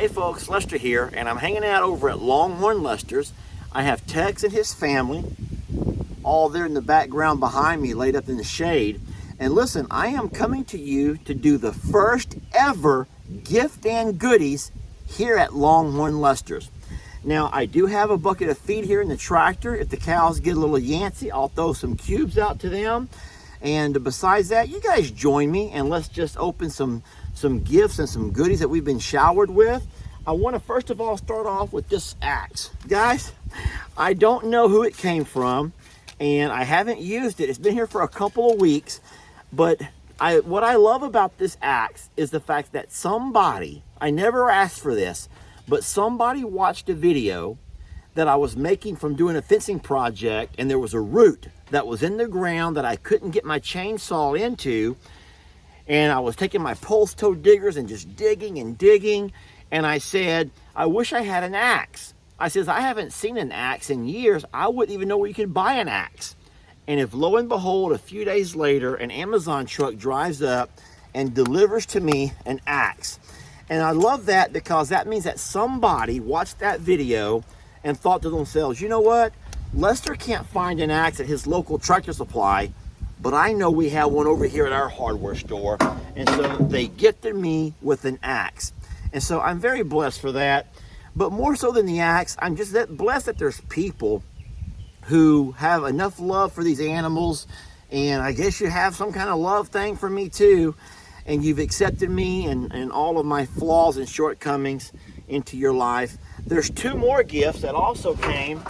Hey folks, Lester here, and I'm hanging out over at Longhorn Lester's. I have Tex and his family all there in the background behind me, laid up in the shade. And listen, I am coming to you to do the first ever gift and goodies here at Longhorn Lester's. Now, I do have a bucket of feed here in the tractor. If the cows get a little yancy, I'll throw some cubes out to them. And besides that, you guys join me and let's just open some gifts and some goodies that we've been showered with. I want to first of all start off with this axe. Guys, I don't know who it came from and I haven't used it. It's been here for a couple of weeks, but what I love about this axe is the fact that somebody, I never asked for this, but somebody watched a video that I was making from doing a fencing project, and there was a root that was in the ground that I couldn't get my chainsaw into, and I was taking my pulse toe diggers and just digging and digging, and I said, I wish I had an axe. I says, I haven't seen an axe in years. I wouldn't even know where you could buy an axe. And if lo and behold, a few days later, an Amazon truck drives up and delivers to me an axe. And I love that because that means that somebody watched that video and thought to themselves, you know what? Lester can't find an axe at his local Tractor Supply, but I know we have one over here at our hardware store. And so they gifted me with an axe. And so I'm very blessed for that. But more so than the axe, I'm just blessed that there's people who have enough love for these animals. And I guess you have some kind of love thing for me too. And you've accepted me and all of my flaws and shortcomings into your life. There's two more gifts that also came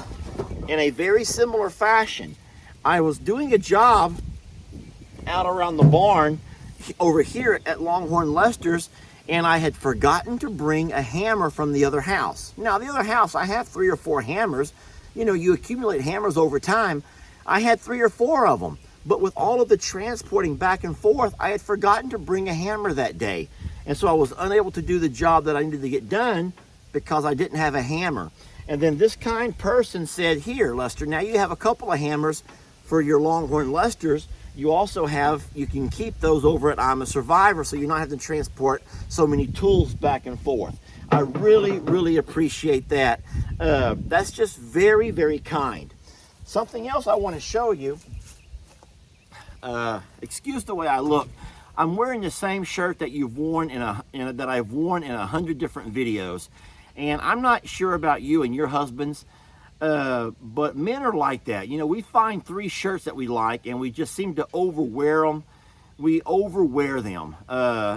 in a very similar fashion. I was doing a job out around the barn over here at Longhorn Lester's, and I had forgotten to bring a hammer from the other house. Now, the other house, I have 3 or 4 hammers. You know, you accumulate hammers over time. I had 3 or 4 of them. But with all of the transporting back and forth, I had forgotten to bring a hammer that day. And so I was unable to do the job that I needed to get done because I didn't have a hammer. And then this kind person said, here, Lester, now you have a couple of hammers for your Longhorn Lester's. You also have, you can keep those over at I'm a Survivor, so you're not having to transport so many tools back and forth. I really, really appreciate that. That's just very, very kind. Something else I want to show you. Excuse the way I look. I'm wearing the same shirt that you've worn that I've worn in 100 different videos, and I'm not sure about you and your husbands, but men are like that. You know, we find 3 shirts that we like, and we just seem to overwear them. We overwear them.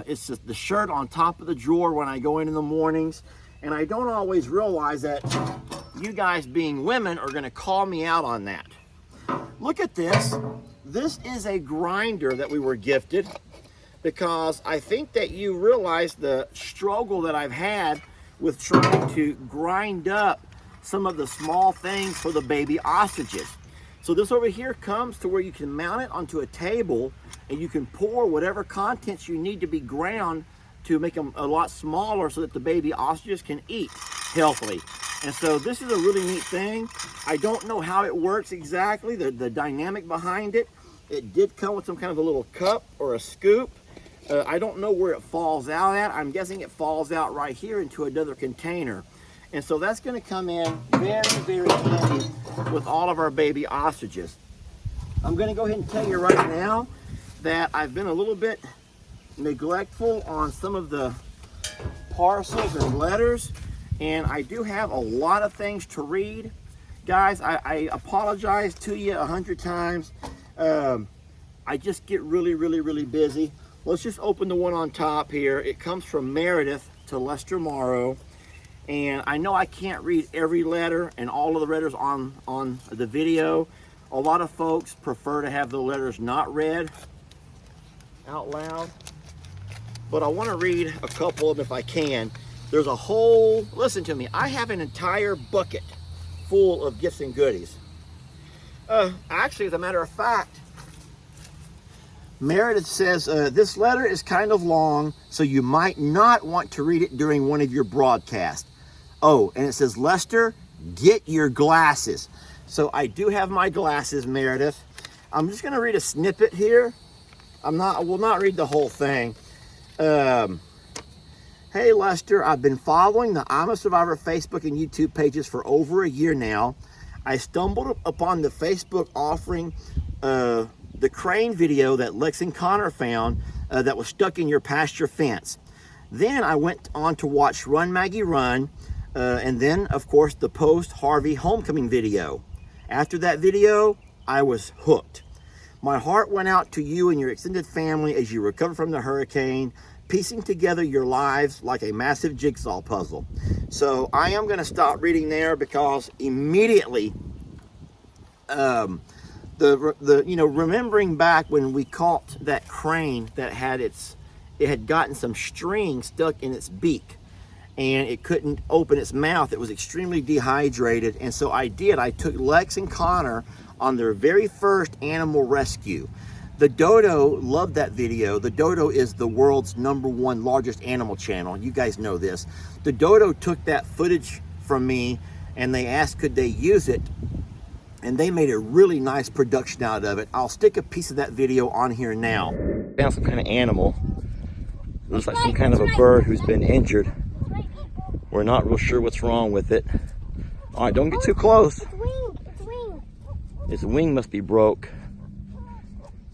It's just the shirt on top of the drawer when I go in the mornings, and I don't always realize that you guys, being women, are going to call me out on that. Look at this. This is a grinder that we were gifted because I think that you realize the struggle that I've had with trying to grind up some of the small things for the baby ostriches. So this over here comes to where you can mount it onto a table and you can pour whatever contents you need to be ground to make them a lot smaller so that the baby ostriches can eat healthily. And so this is a really neat thing. I don't know how it works exactly, the dynamic behind it. It did come with some kind of a little cup or a scoop. I don't know where it falls out at. I'm guessing it falls out right here into another container. And so that's going to come in very, very handy with all of our baby ostriches. I'm going to go ahead and tell you right now that I've been a little bit neglectful on some of the parcels and letters, and I do have a lot of things to read. Guys, I apologize to you 100 times. I just get really, really, really busy. Let's just open the one on top here. It comes from Meredith to Lester Morrow. And I know I can't read every letter and all of the letters on the video. A lot of folks prefer to have the letters not read out loud. But I want to read a couple of them if I can. There's a whole, listen to me, I have an entire bucket full of gifts and goodies. Actually, as a matter of fact, Meredith says, this letter is kind of long, so you might not want to read it during one of your broadcasts. Oh, and it says, Lester, get your glasses. So I do have my glasses, Meredith. I'm just going to read a snippet here. I will not read the whole thing. Hey Lester, I've been following the I'm a Survivor Facebook and YouTube pages for over a year now. I stumbled upon the Facebook offering the crane video that Lex and Connor found that was stuck in your pasture fence. Then I went on to watch Run Maggie Run, and then of course the post Harvey homecoming video. After that video, I was hooked. My heart went out to you and your extended family as you recover from the hurricane, piecing together your lives like a massive jigsaw puzzle. So I am going to stop reading there because immediately, remembering back when we caught that crane that had it had gotten some string stuck in its beak and it couldn't open its mouth. It was extremely dehydrated, and so I took Lex and Connor on their very first animal rescue. The Dodo loved that video. The Dodo is the world's #1 largest animal channel. You guys know this. The Dodo took that footage from me and they asked could they use it, and they made a really nice production out of it. I'll stick a piece of that video on here now. Found some kind of animal. Looks like some kind of a bird who's been injured. We're not real sure what's wrong with it. All right, don't get too close. Its wing must be broke.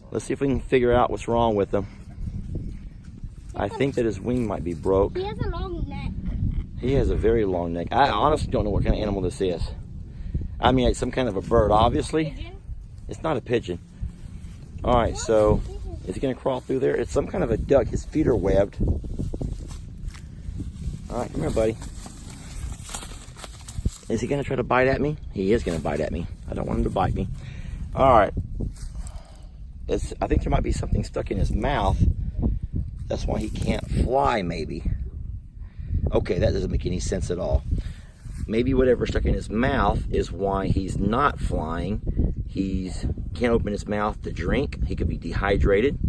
Let's see if we can figure out what's wrong with him. I think that his wing might be broke. He has a long neck. He has a very long neck. I honestly don't know what kind of animal this is. I mean, it's some kind of a bird, obviously. Pigeon? It's not a pigeon. All right, so is he gonna crawl through there? It's some kind of a duck. His feet are webbed. All right, come here, buddy. Is he gonna try to bite at me? He is gonna bite at me. I don't want him to bite me. All right. I think there might be something stuck in his mouth. That's why he can't fly, maybe. Okay, that doesn't make any sense at all. Maybe whatever's stuck in his mouth is why he's not flying. He can't open his mouth to drink. He could be dehydrated,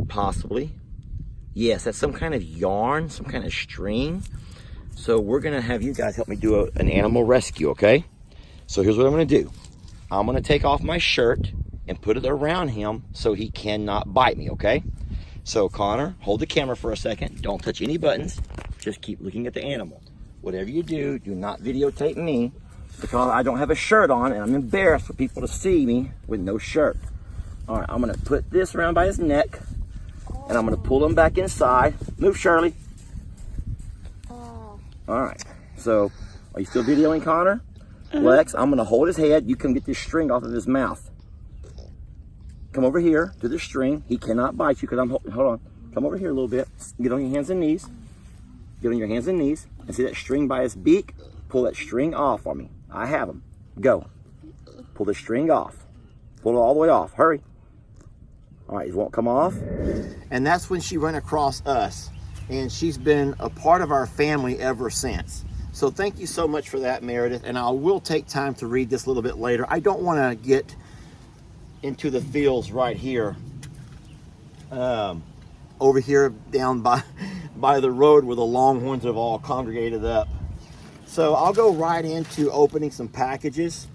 possibly. Yes, that's some kind of yarn, some kind of string. So we're gonna have you guys help me do an animal rescue, okay? So here's what I'm gonna do. I'm gonna take off my shirt and put it around him so he cannot bite me, okay? So Connor, hold the camera for a second. Don't touch any buttons. Just keep looking at the animal. Whatever you do, do not videotape me because I don't have a shirt on and I'm embarrassed for people to see me with no shirt. All right, I'm gonna put this around by his neck and I'm gonna pull him back inside. Move, Shirley. All right, so are you still videoing, Connor? Lex, I'm gonna hold his head. You come get this string off of his mouth. Come over here to the string. He cannot bite you because I'm hold on. Come over here a little bit. Get on your hands and knees. Get on your hands and knees. And see that string by his beak? Pull that string off for me. I have him. Go. Pull the string off. Pull it all the way off. Hurry. All right, it won't come off. And that's when she ran across us. And she's been a part of our family ever since. So thank you so much for that, Meredith. And I will take time to read this a little bit later. I don't want to get into the fields right here. Over here down by the road where the Longhorns have all congregated up. So I'll go right into opening some packages.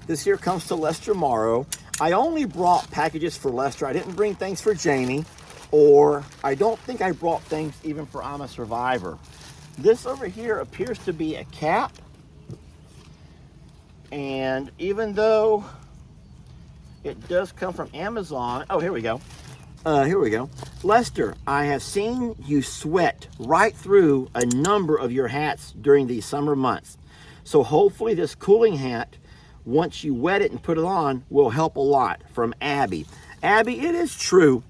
This here comes to Lester Morrow. I only brought packages for Lester. I didn't bring things for Jamie, or I don't think I brought things even for I'm a Survivor. This over here appears to be a cap. And even though it does come from Amazon, oh, here we go. Here we go. Lester, I have seen you sweat right through a number of your hats during these summer months. So hopefully this cooling hat, once you wet it and put it on, will help a lot. From Abby. Abby, it is true.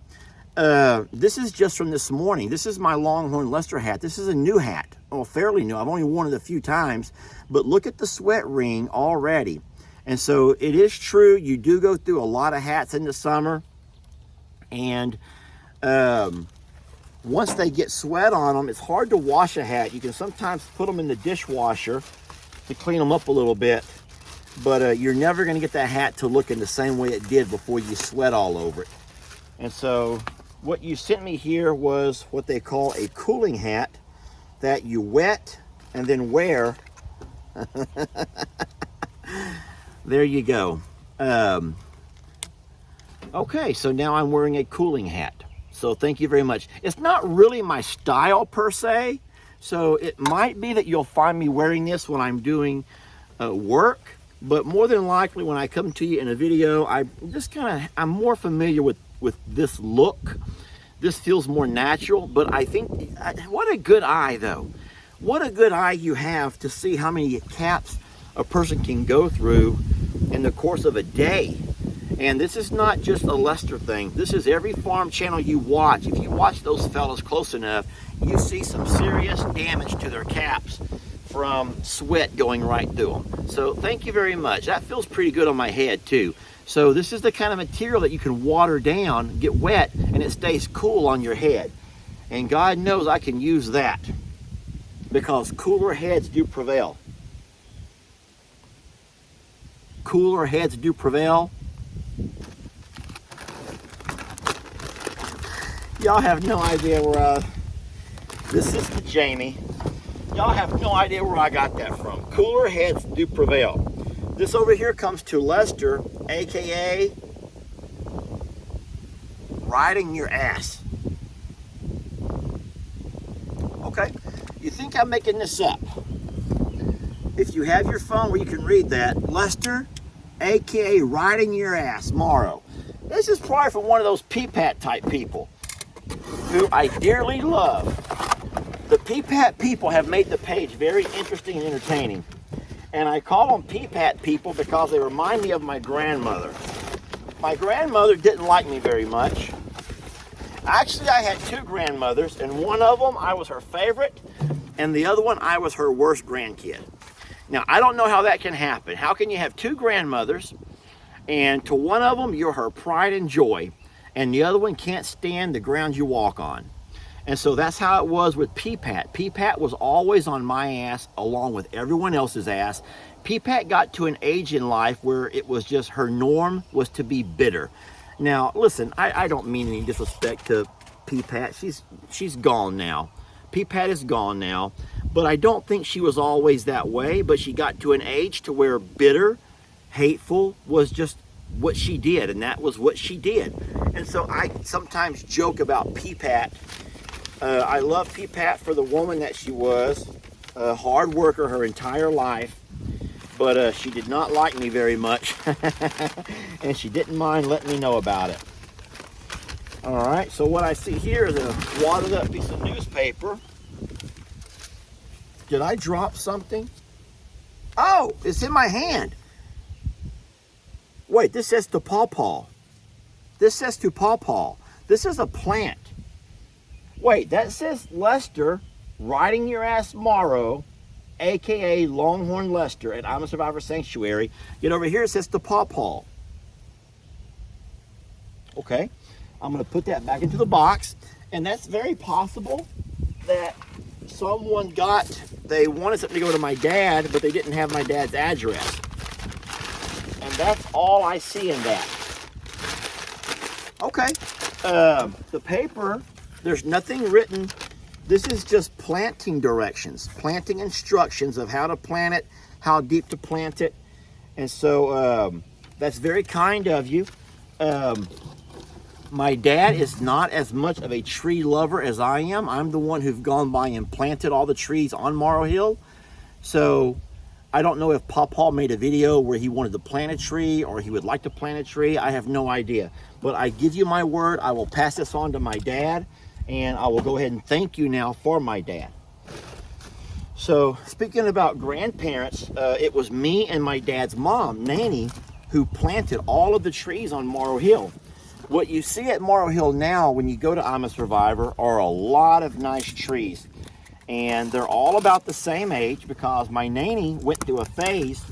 This is just from this morning. This is my Longhorn Lester hat. This is a new hat. Well, fairly new. I've only worn it a few times. But look at the sweat ring already. And so it is true. You do go through a lot of hats in the summer. And once they get sweat on them, it's hard to wash a hat. You can sometimes put them in the dishwasher to clean them up a little bit, but you're never going to get that hat to look in the same way it did before you sweat all over it. And so what you sent me here was what they call a cooling hat that you wet and then wear. There you go. Okay, so now I'm wearing a cooling hat. So thank you very much. It's not really my style per se, So it might be that you'll find me wearing this when I'm doing work, but more than likely when I come to you in a video, I'm more familiar with this look. This feels more natural, but I think, what a good eye though. What a good eye you have to see how many caps a person can go through in the course of a day. And this is not just a Lester thing. This is every farm channel you watch. If you watch those fellas close enough, you see some serious damage to their caps from sweat going right through them. So thank you very much. That feels pretty good on my head too. So this is the kind of material that you can water down, get wet, and it stays cool on your head. And God knows I can use that, because cooler heads do prevail. Cooler heads do prevail. Y'all have no idea where this is to Jamie. Y'all have no idea where I got that from. Cooler heads do prevail. This over here comes to Lester, aka riding your ass. Okay, you think I'm making this up? If you have your phone where you can read that, Lester, aka riding your ass, Morrow. This is probably from one of those Ppat type people who I dearly love. The Ppat people have made the page very interesting and entertaining. And I call them Ppat people because they remind me of my grandmother. My grandmother didn't like me very much. Actually, I had two grandmothers, and one of them I was her favorite, and the other one I was her worst grandkid. Now, I don't know how that can happen. How can you have two grandmothers, and to one of them you're her pride and joy, and the other one can't stand the ground you walk on? And so that's how it was with Ppat. Ppat was always on my ass along with everyone else's ass. Ppat got to an age in life where it was just her norm was to be bitter. Now, listen, I don't mean any disrespect to Ppat. She's gone now. Ppat is gone now. But I don't think she was always that way. But she got to an age to where bitter, hateful was just what she did. And that was what she did. And so I sometimes joke about Ppat. I love Ppat for the woman that she was, a hard worker her entire life, but she did not like me very much, and she didn't mind letting me know about it. All right, so what I see here is a wadded up piece of newspaper. Did I drop something? Oh, it's in my hand. Wait, this says to Paw Paw. This says to Paw Paw. This is a plant. Wait, that says Lester, riding your ass Morrow, aka Longhorn Lester at I'm a Survivor Sanctuary. Yet over here it says to Paw Paw. Okay, I'm going to put that back into the box. And that's very possible that someone they wanted something to go to my dad, but they didn't have my dad's address. And that's all I see in that. Okay, the paper, there's nothing written. This is just planting directions, planting instructions of how to plant it, how deep to plant it. And so that's very kind of you. My dad is not as much of a tree lover as I am. I'm the one who's gone by and planted all the trees on Morrow Hill. So I don't know if Paw Paw made a video where he wanted to plant a tree or he would like to plant a tree. I have no idea. But I give you my word, I will pass this on to my dad, and I will go ahead and thank you now for my dad. So speaking about grandparents, it was me and my dad's mom, Nanny, who planted all of the trees on Morrow Hill. What you see at Morrow Hill now when you go to I'm a Survivor are a lot of nice trees. And they're all about the same age because my Nanny went through a phase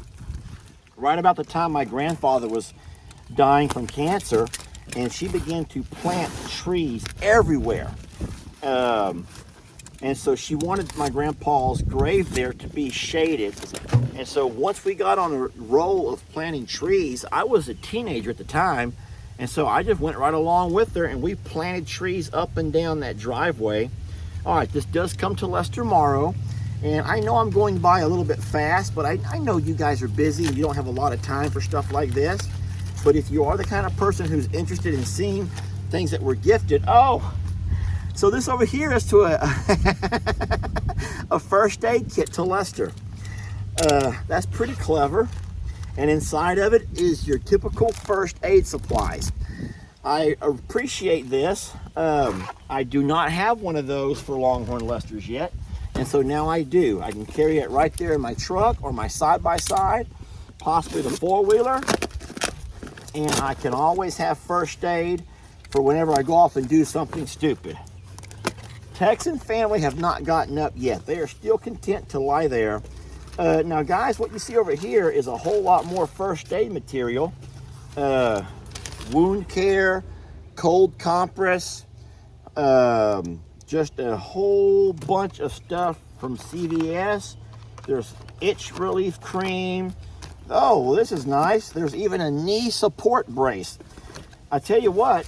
right about the time my grandfather was dying from cancer, and she began to plant trees everywhere. And so she wanted my grandpa's grave there to be shaded. And so once we got on a roll of planting trees, I was a teenager at the time, and so I just went right along with her, and we planted trees up and down that driveway. All right, this does come to Lester Morrow, and I know I'm going by a little bit fast, but I know you guys are busy and you don't have a lot of time for stuff like this. But if you are the kind of person who's interested in seeing things that were gifted, so this over here is to first aid kit to Lester. That's pretty clever. And inside of it is your typical first aid supplies. I appreciate this. I do not have one of those for Longhorn Lesters yet. And so now I do. I can carry it right there in my truck or my side-by-side, possibly the four-wheeler. And I can always have first aid for whenever I go off and do something stupid. Tex and family have not gotten up yet. They are still content to lie there. Now guys, what you see over here is a whole lot more first aid material. Wound care, cold compress, just a whole bunch of stuff from CVS. There's itch relief cream. Oh, well, this is nice. There's even a knee support brace. I tell you what,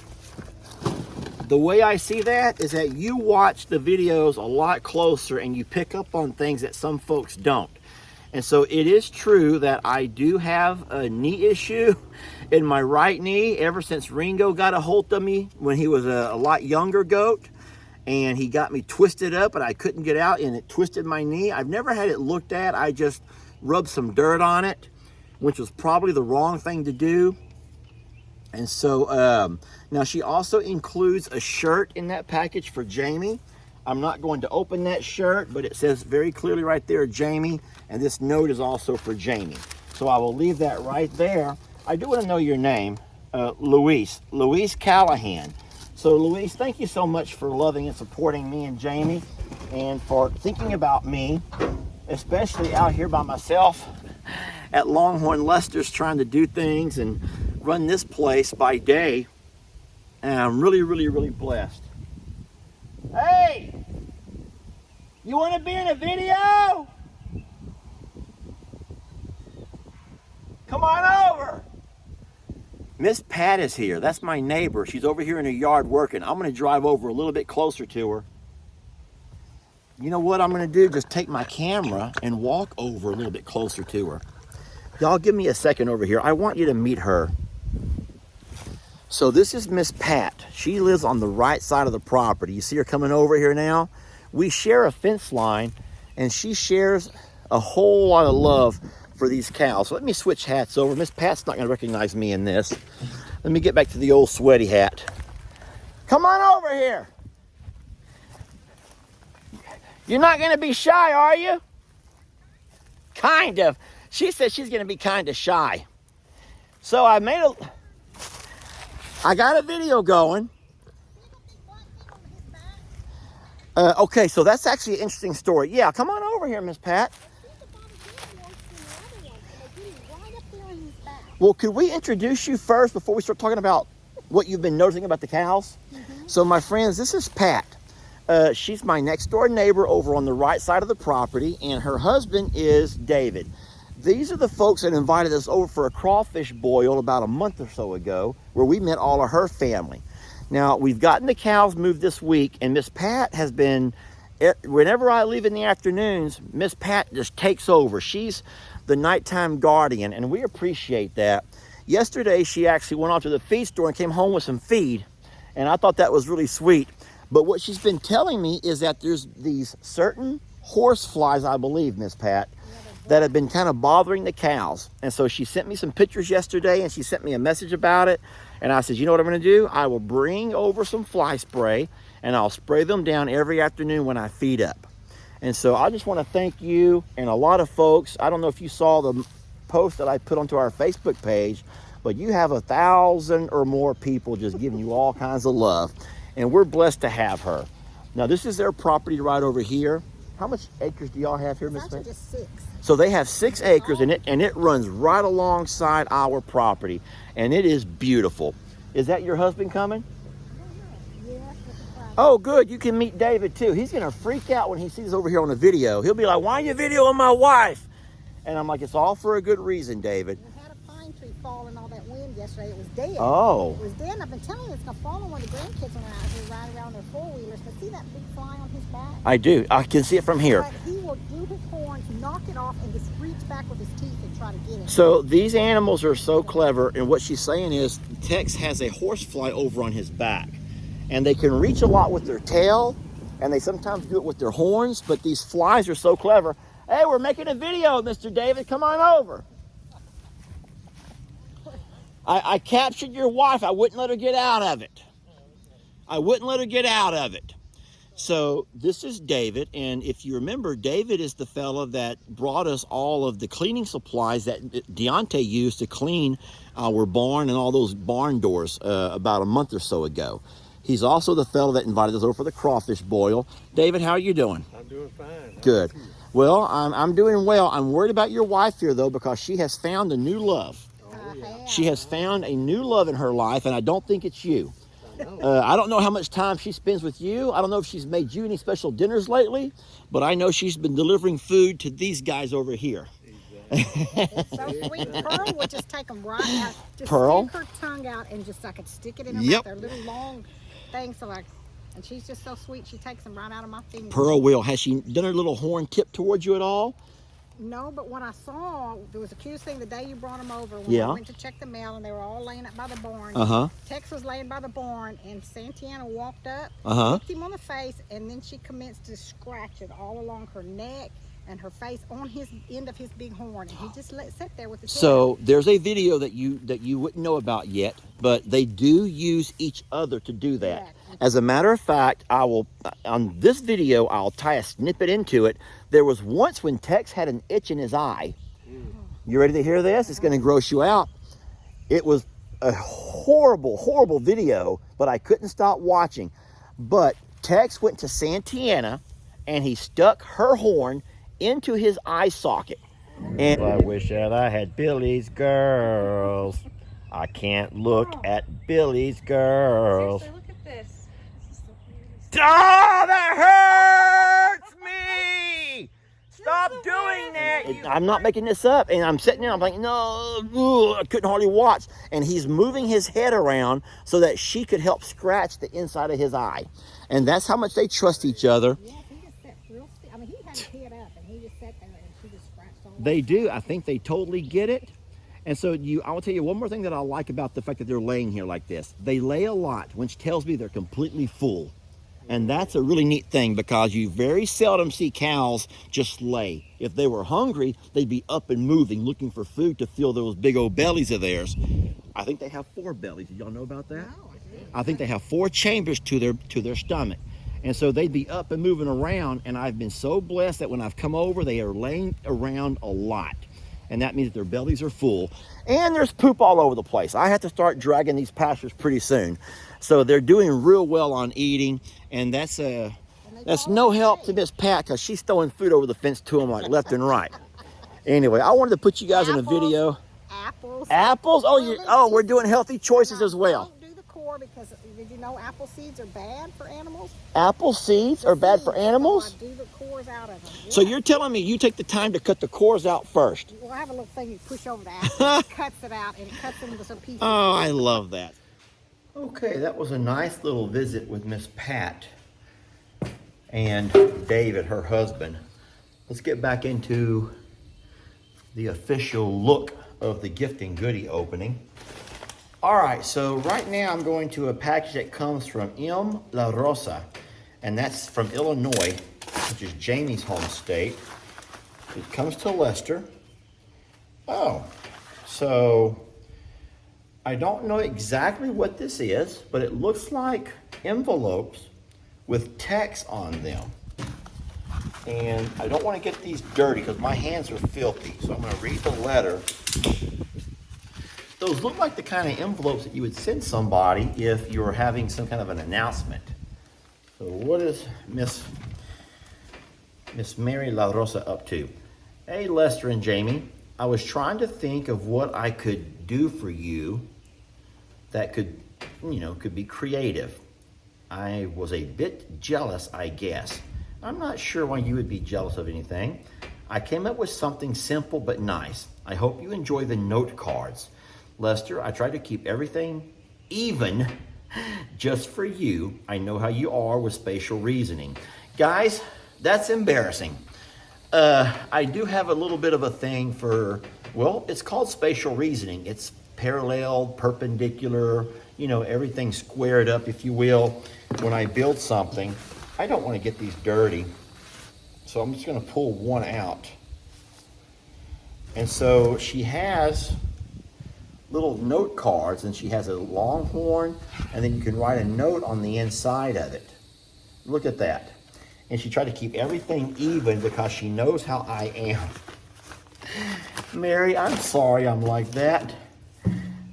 the way I see that is that you watch the videos a lot closer and you pick up on things that some folks don't. And so it is true that I do have a knee issue in my right knee ever since Ringo got a hold of me when he was a lot younger goat. And he got me twisted up and I couldn't get out and it twisted my knee. I've never had it looked at. I just rubbed some dirt on it, which was probably the wrong thing to do. And so now she also includes a shirt in that package for Jamie. I'm not going to open that shirt, but it says very clearly right there, Jamie, and this note is also for Jamie. So I will leave that right there. I do want to know your name, Louise Callahan. So Louise, thank you so much for loving and supporting me and Jamie and for thinking about me, especially out here by myself at Longhorn Lester's trying to do things and run this place by day. And I'm really, really, really blessed. Hey, you want to be in a video? Come on over. Miss Pat is here. That's my neighbor. She's over here in her yard working. I'm going to drive over a little bit closer to her. You know what I'm going to do? Just take my camera and walk over a little bit closer to her. Y'all give me a second over here. I want you to meet her. So this is Miss Pat. She lives on the right side of the property. You see her coming over here now? We share a fence line, and she shares a whole lot of love for these cows. So let me switch hats over. Miss Pat's not going to recognize me in this. Let me get back to the old sweaty hat. Come on over here. You're not going to be shy, are you? Kind of. She said she's going to be kind of shy. So I got a video going. Okay, so that's actually an interesting story. Yeah, come on over here, Miss Pat. Well, could we introduce you first before we start talking about what you've been noticing about the cows? Mm-hmm. So my friends, this is Pat. She's my next door neighbor over on the right side of the property, and her husband is David. These are the folks that invited us over for a crawfish boil about a month or so ago, where we met all of her family. Now, we've gotten the cows moved this week, and Miss Pat has been, whenever I leave in the afternoons, Miss Pat just takes over. She's the nighttime guardian, and we appreciate that. Yesterday, she actually went off to the feed store and came home with some feed, and I thought that was really sweet. But what she's been telling me is that there's these certain horse flies, I believe, Miss Pat, that have been kind of bothering the cows. And so she sent me some pictures yesterday, and she sent me a message about it. And I said, you know what I'm going to do? I will bring over some fly spray, and I'll spray them down every afternoon when I feed up. And so I just want to thank you and a lot of folks. I don't know if you saw the post that I put onto our Facebook page, but you have 1,000 or more people just giving you all kinds of love. And we're blessed to have her. Now, this is their property right over here. How much acres do y'all have here, Miss Smith? Just 6. So they have 6 acres, and it runs right alongside our property, and it is beautiful. Is that your husband coming? Oh, good. You can meet David, too. He's going to freak out when he sees over here on the video. He'll be like, why are you videoing my wife? And I'm like, it's all for a good reason, David. We had a pine tree fall in all that wind yesterday. It was dead. Oh. It was dead, and I've been telling you it's going to fall on when the grandkids are out here riding around their four-wheelers. But see that big fly on his back? I do. I can see it from here. But he will do his horns, knock it off, and just reach back with his teeth and try to get it. So these animals are so clever, and what she's saying is Tex has a horsefly over on his back. And they can reach a lot with their tail, and they sometimes do it with their horns, but these flies are so clever. Hey, we're making a video, Mr. David. Come on over. I captured your wife. I wouldn't let her get out of it. I wouldn't let her get out of it. So this is David, and if you remember, David is the fella that brought us all of the cleaning supplies that Deontay used to clean our barn and all those barn doors about a month or so ago. He's also the fella that invited us over for the crawfish boil. David, how are you doing? I'm doing fine. Good. Well, I'm doing well. I'm worried about your wife here, though, because she has found a new love. She has found a new love in her life, and I don't think it's you. I don't know how much time she spends with you. I don't know if she's made you any special dinners lately, but I know she's been delivering food to these guys over here. It's so sweet. Pearl would just take them right out. Just Pearl? stick her tongue out and just I could stick it in her Yep. mouth. They're little long things. So and she's just so sweet. She takes them right out of my fingers. Pearl will. Has she done her little horn tip towards you at all? No, but when I saw, there was the cutest thing the day you brought them over. When Yeah. I went to check the mail and they were all laying up by the barn. Uh-huh. Tex was laying by the barn and Santiana walked up, licked him on the face, and then she commenced to scratch it all along her neck and her face on his end of his big horn. And he just sat there with the tail. So there's a video that you wouldn't know about yet, but they do use each other to do that. Yeah. As a matter of fact, on this video, I'll tie a snippet into it. There was once when Tex had an itch in his eye. You ready to hear this? It's going to gross you out. It was a horrible, horrible video, but I couldn't stop watching. But Tex went to Santiana, and he stuck her horn into his eye socket. And I wish that I had Billy's girls. I can't look at Billy's girls. Seriously, look at this. This is the weirdest. Oh, that hurts me! Stop doing that! I'm not making this up. And I'm sitting there, I'm like, no, ugh, I couldn't hardly watch. And he's moving his head around so that she could help scratch the inside of his eye. And that's how much they trust each other. Yeah, he just sat real still. I mean, he had his head up and he just sat there and she just scratched all They do. I think they totally get it. And so I will tell you one more thing that I like about the fact that they're laying here like this. They lay a lot, which tells me they're completely full. And that's a really neat thing because you very seldom see cows just lay. If they were hungry, they'd be up and moving, looking for food to fill those big old bellies of theirs. I think they have 4 bellies. Did y'all know about that? No, I didn't. I think they have 4 chambers to their stomach. And so they'd be up and moving around, and I've been so blessed that when I've come over, they are laying around a lot. And that means that their bellies are full. And there's poop all over the place. I have to start dragging these pastures pretty soon. So they're doing real well on eating, and that's no help to Miss Pat because she's throwing food over the fence to them like left and right. Anyway, I wanted to put you guys in a video. Apples. Apples? Oh, we're doing healthy choices as well. Don't do the core because did you know apple seeds are bad for animals? Apple seeds are bad for animals? So I do the cores out of them. So Yeah. you're telling me you take the time to cut the cores out first? Well, I have a little thing you push over the apple, it cuts it out, and it cuts them into some pieces. Oh, I love that. Okay, that was a nice little visit with Miss Pat and David, her husband. Let's get back into the official look of the gifting goodie opening. All right, so right now I'm going to a package that comes from M. La Rosa, and that's from Illinois, which is Jamie's home state. It comes to Lester. Oh, so I don't know exactly what this is, but it looks like envelopes with text on them. And I don't want to get these dirty because my hands are filthy. So I'm going to read the letter. Those look like the kind of envelopes that you would send somebody if you were having some kind of an announcement. So what is Miss Mary La Rosa up to? Hey, Lester and Jamie. I was trying to think of what I could do for you that could be creative. I was a bit jealous, I guess. I'm not sure why you would be jealous of anything. I came up with something simple but nice. I hope you enjoy the note cards. Lester, I try to keep everything even just for you. I know how you are with spatial reasoning. Guys, that's embarrassing. I do have a little bit of a thing for, well, it's called spatial reasoning. It's parallel, perpendicular, everything squared up, if you will. When I build something, I don't want to get these dirty, so I'm just going to pull one out. And so she has little note cards, and she has a Longhorn, and then you can write a note on the inside of it. Look at that. And she tried to keep everything even because she knows how I am. Mary, I'm sorry I'm like that.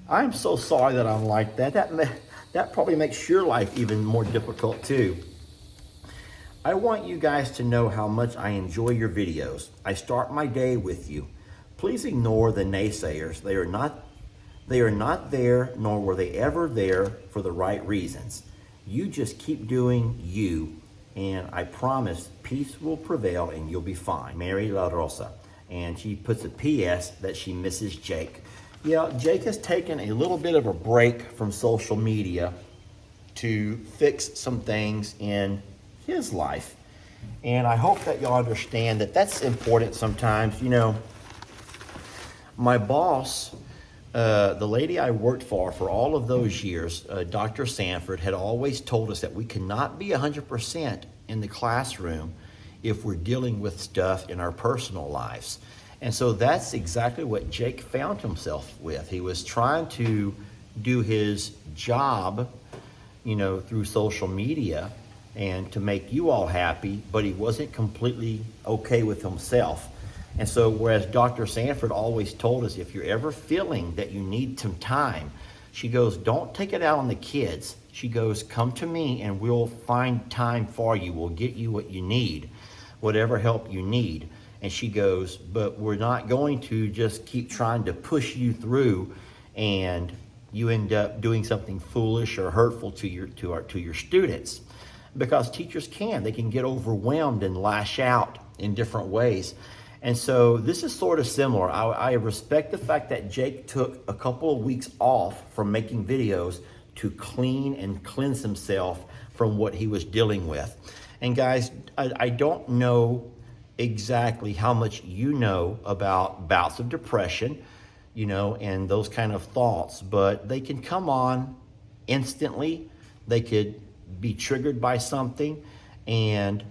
I'm so sorry that I'm like that. That probably makes your life even more difficult too. I want you guys to know how much I enjoy your videos. I start my day with you. Please ignore the naysayers. They are not there, nor were they ever there for the right reasons. You just keep doing you, and I promise peace will prevail and you'll be fine. Mary La Rosa. And she puts a PS that she misses Jake. Yeah, Jake has taken a little bit of a break from social media to fix some things in his life. And I hope that y'all understand that that's important sometimes. You know, my boss, the lady I worked for all of those years, Dr. Sanford, had always told us that we cannot be 100% in the classroom if we're dealing with stuff in our personal lives. And so that's exactly what Jake found himself with. He was trying to do his job, you know, through social media and to make you all happy, but he wasn't completely okay with himself. And so whereas Dr. Sanford always told us, if you're ever feeling that you need some time, she goes, don't take it out on the kids. She goes, come to me and we'll find time for you. We'll get you what you need, whatever help you need. And she goes, but we're not going to just keep trying to push you through and you end up doing something foolish or hurtful to your students. Because teachers they can get overwhelmed and lash out in different ways. And so this is sort of similar. I respect the fact that Jake took a couple of weeks off from making videos to clean and cleanse himself from what he was dealing with. And guys, I don't know exactly how much you know about bouts of depression, you know, and those kind of thoughts, but they can come on instantly. They could be triggered by something, and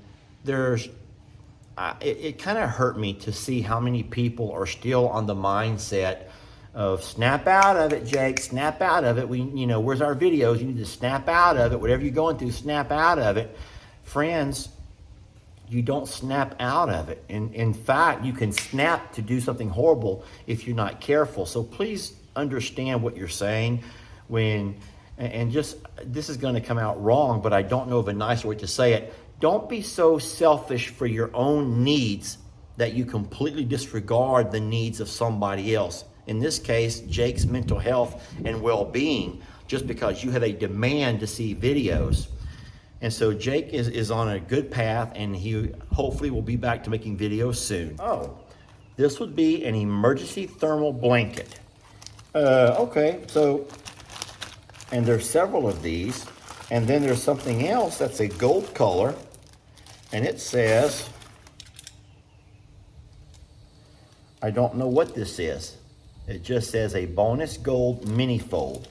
it kind of hurt me to see how many people are still on the mindset of snap out of it, Jake, snap out of it. Where's our videos? You need to snap out of it. Whatever you're going through, snap out of it. Friends, you don't snap out of it. In fact, you can snap to do something horrible if you're not careful. So please understand what you're saying this is going to come out wrong, but I don't know of a nicer way to say it. Don't be so selfish for your own needs that you completely disregard the needs of somebody else. In this case, Jake's mental health and well-being, just because you have a demand to see videos. And so Jake is on a good path, and he hopefully will be back to making videos soon. Oh, this would be an emergency thermal blanket. Okay, so, and there's several of these. And then there's something else that's a gold color, and it says, I don't know what this is. It just says a bonus gold mini fold.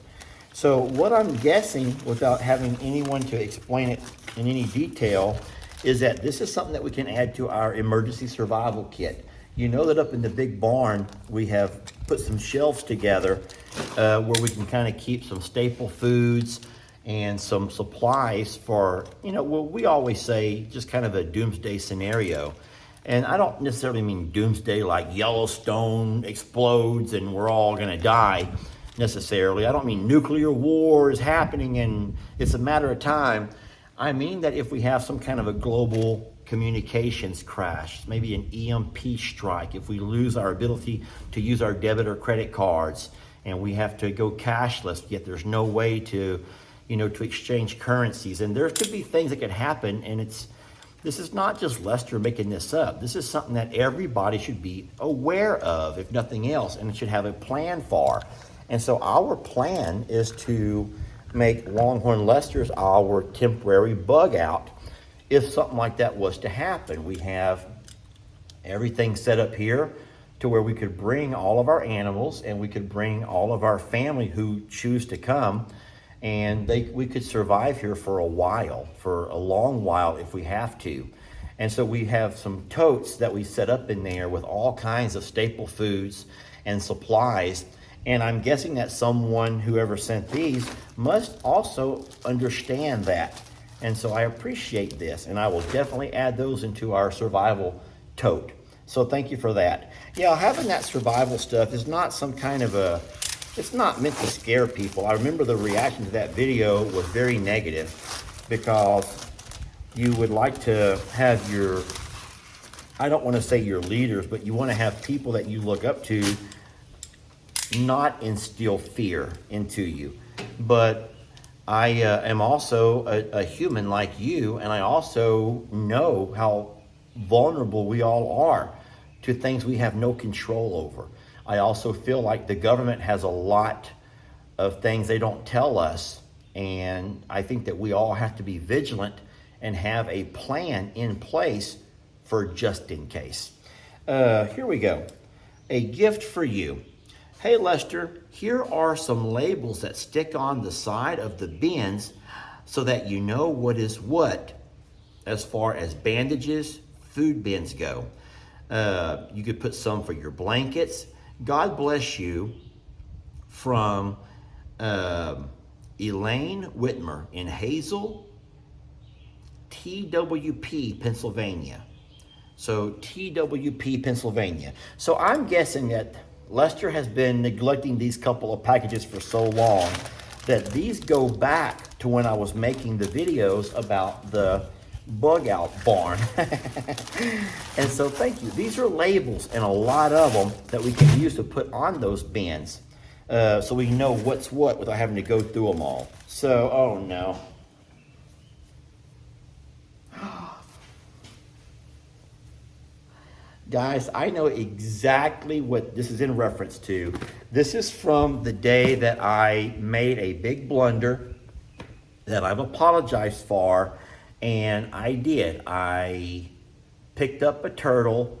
So what I'm guessing, without having anyone to explain it in any detail, is that this is something that we can add to our emergency survival kit. You know that up in the big barn, we have put some shelves together where we can kind of keep some staple foods and some supplies for, we always say just kind of a doomsday scenario. And I don't necessarily mean doomsday like Yellowstone explodes and we're all gonna die necessarily. I don't mean nuclear war is happening and it's a matter of time. I mean that if we have some kind of a global communications crash, maybe an EMP strike, if we lose our ability to use our debit or credit cards and we have to go cashless, yet there's no way to exchange currencies. And there could be things that could happen, and this is not just Lester making this up. This is something that everybody should be aware of, if nothing else, and should have a plan for. And so our plan is to make Longhorn Lester's our temporary bug out if something like that was to happen. We have everything set up here to where we could bring all of our animals and we could bring all of our family who choose to come. and we could survive here for a while, for a long while if we have to. And so we have some totes that we set up in there with all kinds of staple foods and supplies. And I'm guessing that someone, whoever sent these, must also understand that. And so I appreciate this, and I will definitely add those into our survival tote. So thank you for that. Yeah, having that survival stuff is not some kind of it's not meant to scare people. I remember the reaction to that video was very negative, because you would like to have I don't want to say your leaders, but you want to have people that you look up to not instill fear into you. But I am also a human like you, and I also know how vulnerable we all are to things we have no control over. I also feel like the government has a lot of things they don't tell us, and I think that we all have to be vigilant and have a plan in place for just in case. Here we go. A gift for you. Hey Lester, here are some labels that stick on the side of the bins so that you know what is what as far as bandages, food bins go. You could put some for your blankets. God bless you, from Elaine Whitmer in Hazel, TWP, Pennsylvania. So TWP, Pennsylvania. So I'm guessing that Lester has been neglecting these couple of packages for so long that these go back to when I was making the videos about the bug out barn. And so thank you. These are labels, and a lot of them that we can use to put on those bins, so we know what's what without having to go through them all. So, oh no. Guys, I know exactly what this is in reference to. This is from the day that I made a big blunder that I've apologized for, and I did. I picked up a turtle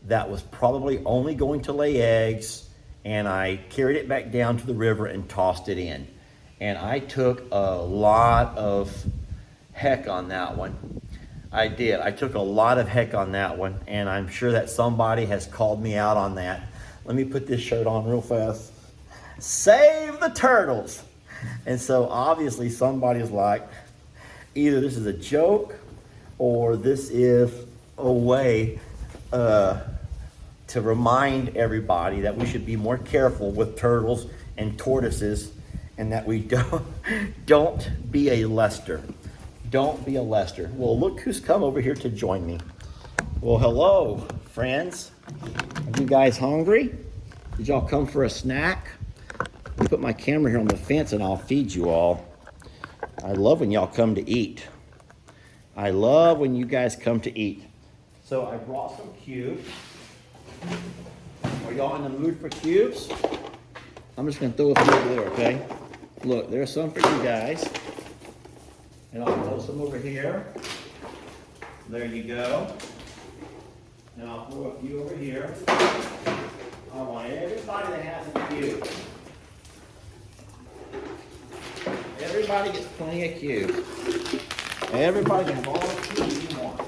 that was probably only going to lay eggs, and I carried it back down to the river and tossed it in. And I took a lot of heck on that one. I did. I took a lot of heck on that one, and I'm sure that somebody has called me out on that. Let me put this shirt on real fast. Save the turtles! And so obviously somebody's like, either this is a joke or this is a way to remind everybody that we should be more careful with turtles and tortoises, and that we don't be a Lester. Don't be a Lester. Well, look who's come over here to join me. Well, hello, friends. Are you guys hungry? Did y'all come for a snack? I'll put my camera here on the fence and I'll feed you all. I love when y'all come to eat. I love when you guys come to eat. So I brought some cubes. Are y'all in the mood for cubes? I'm just gonna throw a few over there, okay? Look, there's some for you guys. And I'll throw some over here. There you go. And I'll throw a few over here. I want everybody that has a cube. Everybody gets plenty of cubes. Everybody can have all the cubes you want.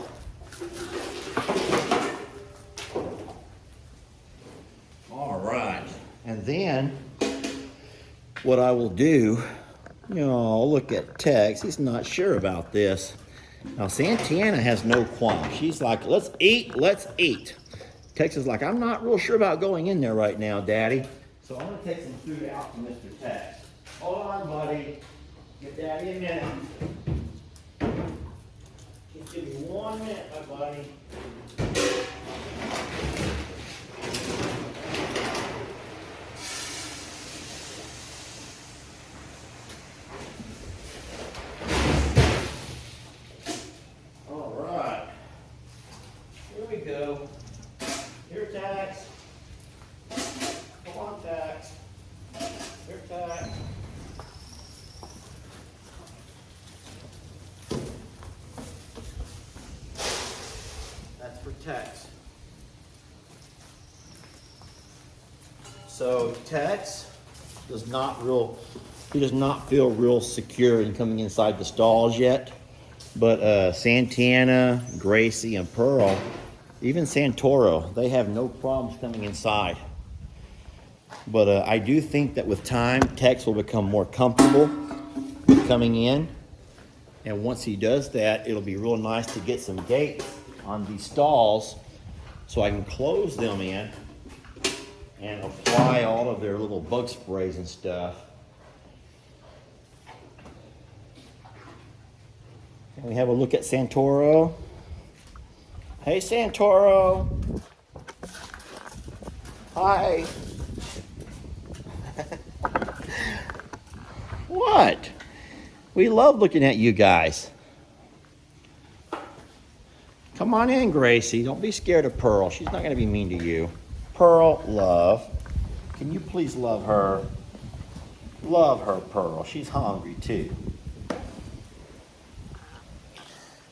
All right. And then what I will do, look at Tex. He's not sure about this. Now, Santiana has no qualm. She's like, let's eat, let's eat. Tex is like, I'm not real sure about going in there right now, Daddy. So I'm going to take some food out to Mr. Tex. Hold on, buddy. Give Daddy a minute. Just give me 1 minute, my buddy. Go. Here, Tex. Come on, Tex. Here, Tex. That's for Tex. So Tex does not real He does not feel real secure in coming inside the stalls yet. But Santana, Gracie, and Pearl, even Santoro, they have no problems coming inside. But I do think that with time, Tex will become more comfortable with coming in. And once he does that, it'll be real nice to get some gates on these stalls so I can close them in and apply all of their little bug sprays and stuff. And we have a look at Santoro. Hey, Santoro. Hi. What? We love looking at you guys. Come on in, Gracie. Don't be scared of Pearl. She's not going to be mean to you. Pearl, love. Can you please love her? Love her, Pearl. She's hungry, too.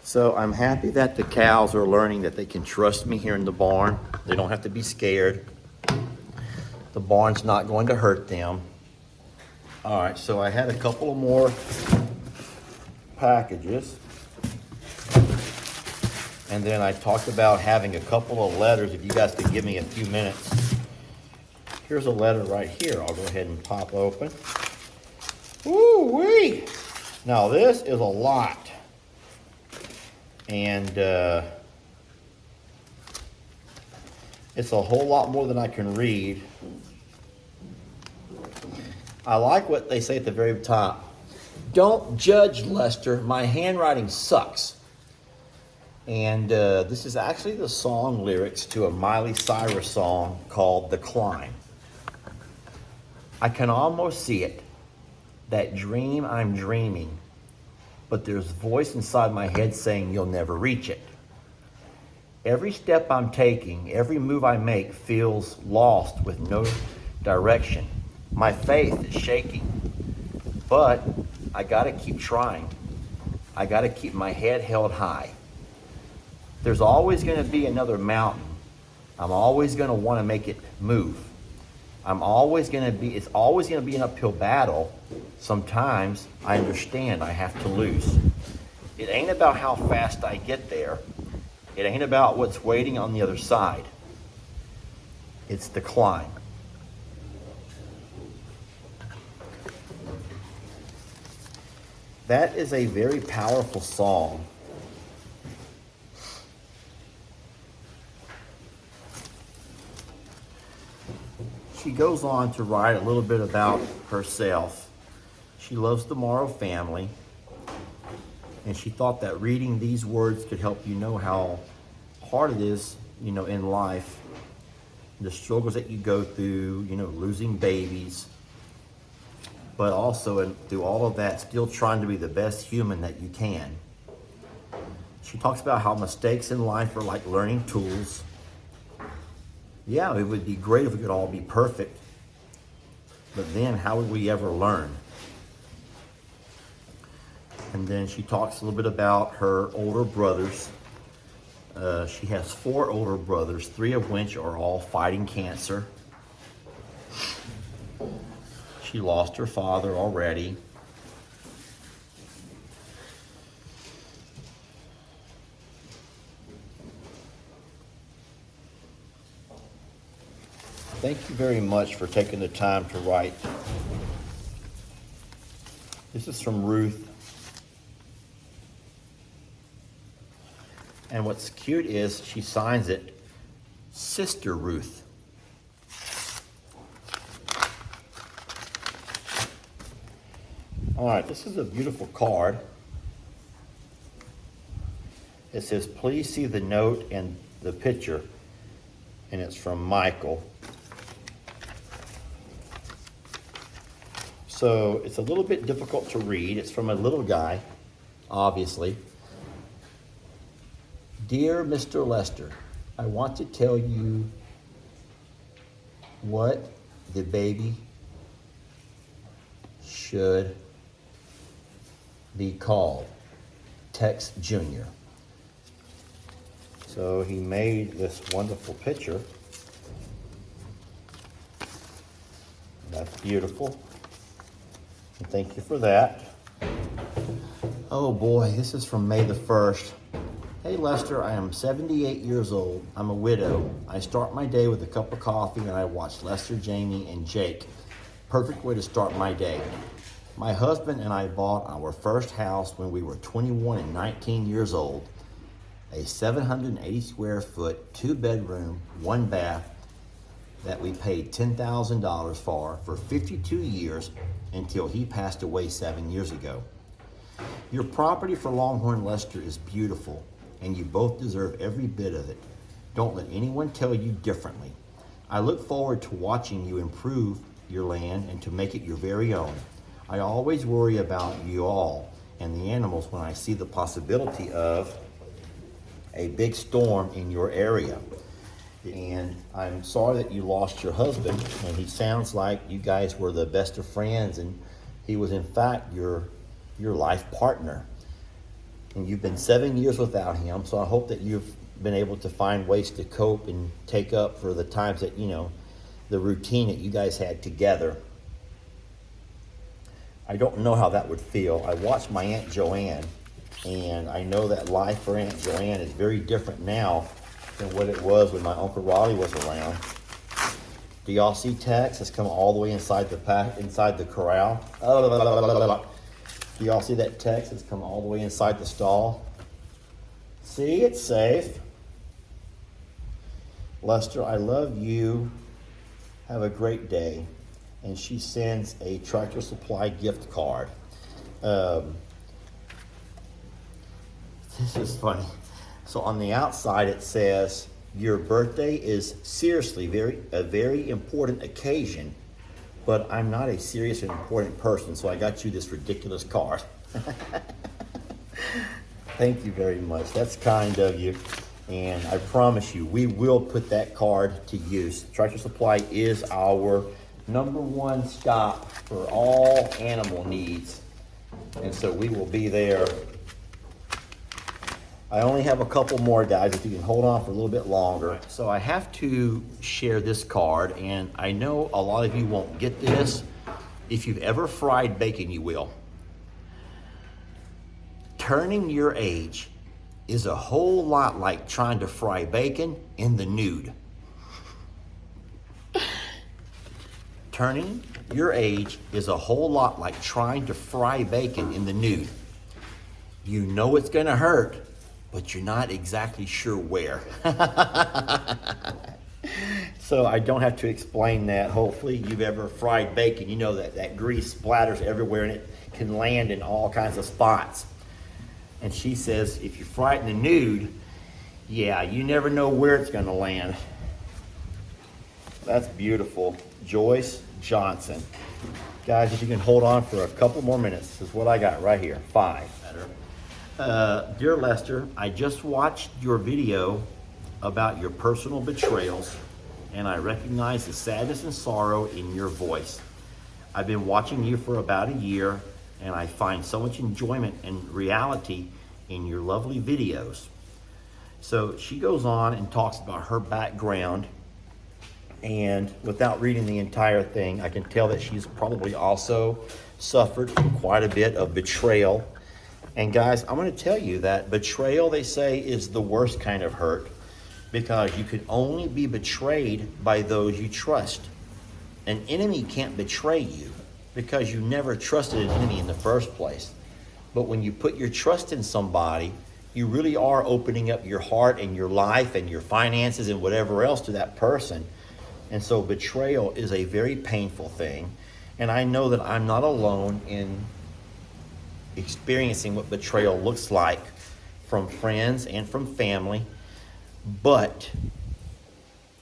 So I'm happy that the cows are learning that they can trust me here in the barn. They don't have to be scared. The barn's not going to hurt them. All right, so I had a couple of more packages. And then I talked about having a couple of letters, if you guys could give me a few minutes. Here's a letter right here. I'll go ahead and pop open. Woo-wee! Now this is a lot. And it's a whole lot more than I can read. I like what they say at the very top. Don't judge, Lester. My handwriting sucks. And this is actually the song lyrics to a Miley Cyrus song called The Climb. I can almost see it. That dream I'm dreaming. But there's a voice inside my head saying you'll never reach it. Every step I'm taking, every move I make feels lost with no direction. My faith is shaking. But I gotta keep trying. I gotta keep my head held high. There's always gonna be another mountain. I'm always gonna wanna make it move. It's always gonna be an uphill battle. Sometimes I understand I have to lose. It ain't about how fast I get there. It ain't about what's waiting on the other side. It's the climb. That is a very powerful song. She goes on to write a little bit about herself. She loves the Morrow family, and she thought that reading these words could help you know how hard it is, in life, the struggles that you go through, losing babies, but also through all of that, still trying to be the best human that you can. She talks about how mistakes in life are like learning tools. Yeah, it would be great if we could all be perfect, but then how would we ever learn? And then she talks a little bit about her older brothers. She has 4 older brothers, 3 of which are all fighting cancer. She lost her father already. Thank you very much for taking the time to write. This is from Ruth. And what's cute is she signs it, Sister Ruth. All right, this is a beautiful card. It says, please see the note and the picture. And it's from Michael. So it's a little bit difficult to read. It's from a little guy, obviously. Dear Mr. Lester, I want to tell you what the baby should be called. Tex Jr. So he made this wonderful picture. That's beautiful. Thank you for that. Oh boy, this is from May the 1st. Hey Lester, I am 78 years old. I'm a widow. I start my day with a cup of coffee and I watch Lester, Jamie, and Jake. Perfect way to start my day. My husband and I bought our first house when we were 21 and 19 years old. A 780 square foot, 2-bedroom, 1-bath that we paid $10,000 for 52 years until he passed away 7 years ago. Your property for Longhorn Lester is beautiful, and you both deserve every bit of it. Don't let anyone tell you differently. I look forward to watching you improve your land and to make it your very own. I always worry about you all and the animals when I see the possibility of a big storm in your area. And I'm sorry that you lost your husband, and he sounds like you guys were the best of friends, and he was in fact your life partner. And you've been 7 years without him, so I hope that you've been able to find ways to cope and take up for the times that, the routine that you guys had together. I don't know how that would feel. I watched my Aunt Joanne, and I know that life for Aunt Joanne is very different now than what it was when my Uncle Raleigh was around. Do y'all see Tex has come all the way inside the corral? Do y'all see that Tex has come all the way inside the stall? See, it's safe. Lester, I love you. Have a great day. And she sends a Tractor Supply gift card. This is funny. So on the outside it says, your birthday is seriously a very important occasion, but I'm not a serious and important person, so I got you this ridiculous card. Thank you very much. That's kind of you. And I promise you, we will put that card to use. Tractor Supply is our #1 stop for all animal needs. And so we will be there. I only have a couple more, guys, if you can hold on for a little bit longer. So I have to share this card, and I know a lot of you won't get this. If you've ever fried bacon, you will. Turning your age is a whole lot like trying to fry bacon in the nude. Turning your age is a whole lot like trying to fry bacon in the nude. You know it's gonna hurt, but you're not exactly sure where. So I don't have to explain that. Hopefully you've ever fried bacon. You know that grease splatters everywhere and it can land in all kinds of spots. And she says, if you fry it in the nude, yeah, you never know where it's gonna land. That's beautiful. Joyce Johnson. Guys, if you can hold on for a couple more minutes, this is what I got right here, 5. Dear Lester, I just watched your video about your personal betrayals, and I recognize the sadness and sorrow in your voice. I've been watching you for about a year, and I find so much enjoyment and reality in your lovely videos. So she goes on and talks about her background, and without reading the entire thing, I can tell that she's probably also suffered from quite a bit of betrayal. And guys, I'm going to tell you that betrayal, they say, is the worst kind of hurt, because you can only be betrayed by those you trust. An enemy can't betray you because you never trusted an enemy in the first place. But when you put your trust in somebody, you really are opening up your heart and your life and your finances and whatever else to that person. And so betrayal is a very painful thing. And I know that I'm not alone in experiencing what betrayal looks like from friends and from family. But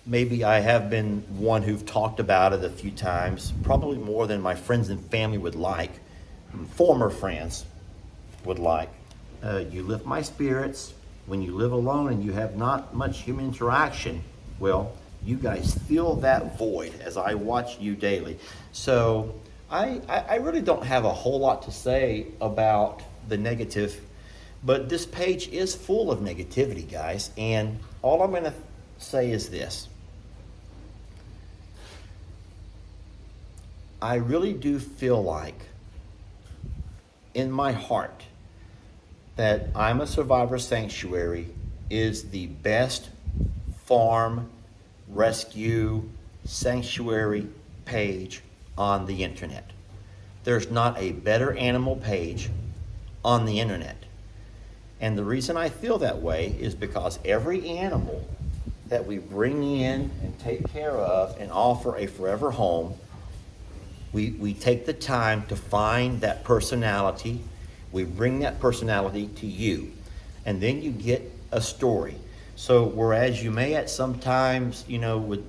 maybe I have been one who've talked about it a few times, probably more than my friends and family would like, former friends would like. You lift my spirits. When you live alone and you have not much human interaction, well, you guys fill that void as I watch you daily. So I really don't have a whole lot to say about the negative, but this page is full of negativity, guys. And all I'm going to say is this. I really do feel like in my heart that I'm a Survivor Sanctuary is the best farm rescue sanctuary page on the internet. There's not a better animal page on the internet. And the reason I feel that way is because every animal that we bring in and take care of and offer a forever home, we take the time to find that personality. We bring that personality to you. And then you get a story. So whereas you may at sometimes, would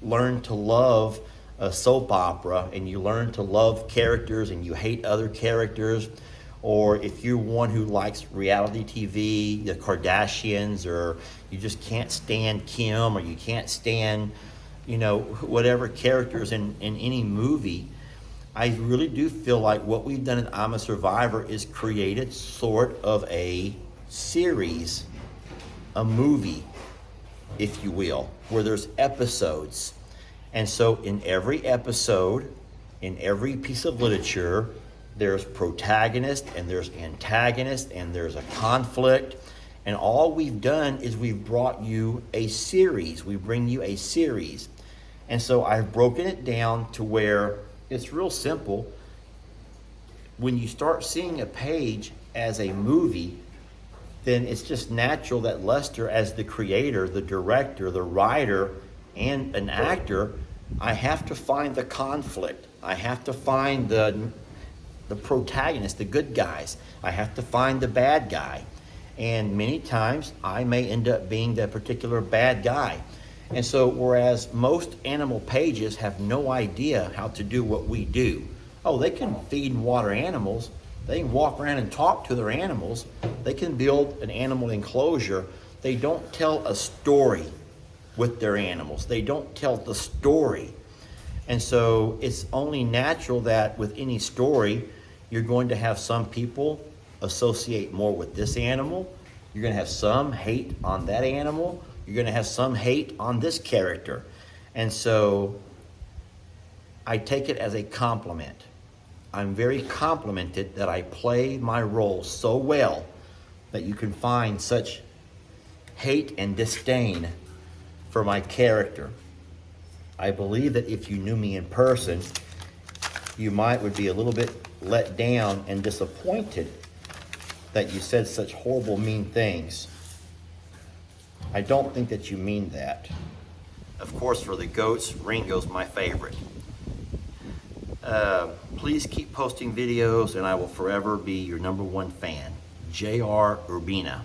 learn to love a soap opera and you learn to love characters and you hate other characters, or if you're one who likes reality TV, the Kardashians, or you just can't stand Kim, or you can't stand, whatever characters in any movie, I really do feel like what we've done at I'm a Survivor is created sort of a series, a movie, if you will, where there's episodes. And so in every episode, in every piece of literature, there's protagonist and there's antagonist and there's a conflict. And all we've done is we've brought you a series. We bring you a series. And so I've broken it down to where it's real simple. When you start seeing a page as a movie, then it's just natural that Lester, as the creator, the director, the writer, and an actor, I have to find the conflict. I have to find the protagonist, the good guys. I have to find the bad guy. And many times I may end up being that particular bad guy. And so whereas most animal pages have no idea how to do what we do. Oh, they can feed and water animals. They can walk around and talk to their animals. They can build an animal enclosure. They don't tell a story with their animals. They don't tell the story. And so it's only natural that with any story, you're going to have some people associate more with this animal. You're going to have some hate on that animal. You're going to have some hate on this character. And so I take it as a compliment. I'm very complimented that I play my role so well that you can find such hate and disdain for my character. I believe that if you knew me in person, you would be a little bit let down and disappointed that you said such horrible, mean things. I don't think that you mean that. Of course, for the goats, Ringo's my favorite. Please keep posting videos and I will forever be your #1 fan, J.R. Urbina.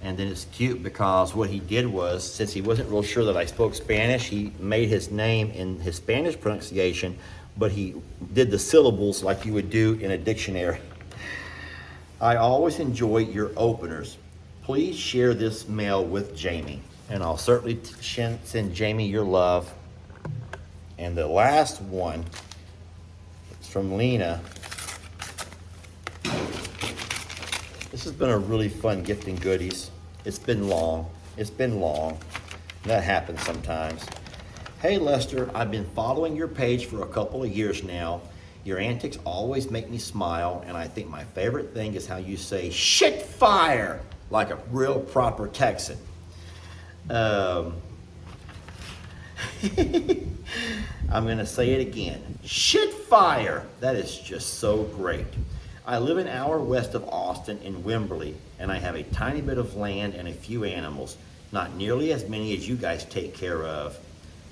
And then it's cute because what he did was, since he wasn't real sure that I spoke Spanish, he made his name in his Spanish pronunciation, but he did the syllables like you would do in a dictionary. I always enjoy your openers. Please share this mail with Jamie, and I'll certainly send Jamie your love. And the last one is from Lena. This has been a really fun gifting goodies. It's been long. That happens sometimes. Hey Lester, I've been following your page for a couple of years now. Your antics always make me smile, and I think my favorite thing is how you say shit fire like a real proper Texan. I'm gonna say it again. Shit fire! That is just so great. I live an hour west of Austin in Wimberley, and I have a tiny bit of land and a few animals. Not nearly as many as you guys take care of,